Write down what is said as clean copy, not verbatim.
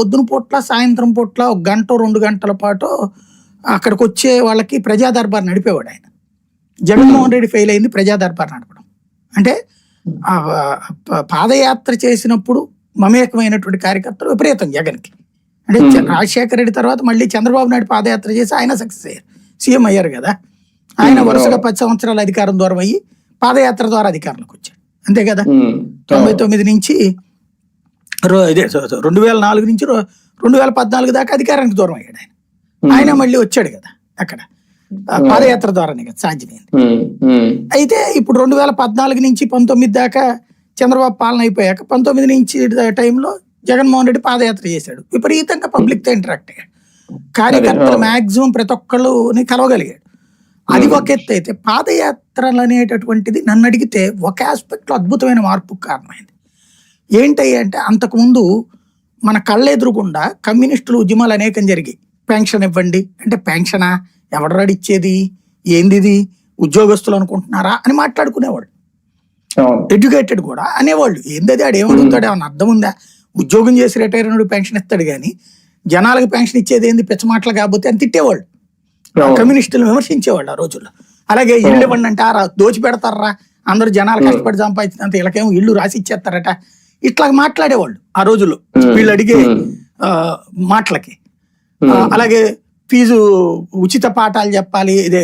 పొద్దున పూట్ల సాయంత్రం పూట్ల 1 గంట 2 గంటల పాటు అక్కడికి వచ్చే వాళ్ళకి ప్రజా దర్బార్ నడిపేవాడు ఆయన. జగన్మోహన్ రెడ్డి ఫెయిల్ అయింది ప్రజా దర్బార్ నడపడం. అంటే పాదయాత్ర చేసినప్పుడు మమేకమైనటువంటి కార్యకర్తలు విపరీతం జగన్కి. అంటే రాజశేఖర రెడ్డి తర్వాత మళ్ళీ చంద్రబాబు నాయుడు పాదయాత్ర చేసి ఆయన సక్సెస్ అయ్యారు, సీఎం అయ్యారు కదా. ఆయన వరుసగా 10 సంవత్సరాలు అధికారం దూరం అయ్యి పాదయాత్ర ద్వారా అధికారంలోకి వచ్చాడు, అంతే కదా. 99 నుంచి 2004 నుంచి 2014 దాకా అధికారానికి దూరం అయ్యాడు ఆయన. ఆయన మళ్ళీ వచ్చాడు కదా అక్కడ పాదయాత్ర ద్వారానే కదా సాధ్యమైంది. అయితే ఇప్పుడు 2014 నుంచి 19 దాకా చంద్రబాబు పాలన అయిపోయాక 19 నుంచి టైంలో జగన్మోహన్ రెడ్డి పాదయాత్ర చేశాడు, విపరీతంగా పబ్లిక్ తో ఇంటరాక్ట్ అయ్యాడు, కార్యకర్తలు మాక్సిమం ప్రతి ఒక్కళ్ళని కలవగలిగాడు. అది ఒక ఎత్తు. అయితే పాదయాత్రలు అనేటటువంటిది నన్ను అడిగితే ఒక ఆస్పెక్ట్ లో అద్భుతమైన మార్పుకు కారణమైంది. ఏంటయ్యి అంటే అంతకుముందు మన కళ్ళెదురుగుండా కమ్యూనిస్టులు ఉద్యమాలు అనేకం జరిగాయి. పెన్షన్ ఇవ్వండి అంటే పెన్షనా, ఎవడరాడు ఇచ్చేది, ఏంది, ఉద్యోగస్తులు అనుకుంటున్నారా అని మాట్లాడుకునేవాళ్ళు. ఎడ్యుకేటెడ్ కూడా అనేవాళ్ళు, ఏందది ఆడేమడుగుతాడు, ఏమన్నా అర్థం ఉందా, ఉద్యోగం చేసి రిటైర్ అయినప్పుడు పెన్షన్ ఇస్తాడు కానీ జనాలకు పెన్షన్ ఇచ్చేది ఏంది పిచ్చమాటలు కాకపోతే అని తిట్టేవాళ్ళు, కమ్యూనిస్టులు విమర్శించేవాళ్ళు ఆ రోజుల్లో. అలాగే ఇళ్ళు ఇవ్వండి అంటే దోచి పెడతారా, అందరూ జనాలు కష్టపడి సంపాదించినంత వీళ్ళకేమో ఇళ్ళు రాసి ఇచ్చేస్తారట, ఇట్లా మాట్లాడేవాళ్ళు ఆ రోజుల్లో వీళ్ళు అడిగే మాటలకి. అలాగే ఫీజు ఉచిత పాఠాలు చెప్పాలి, ఇదే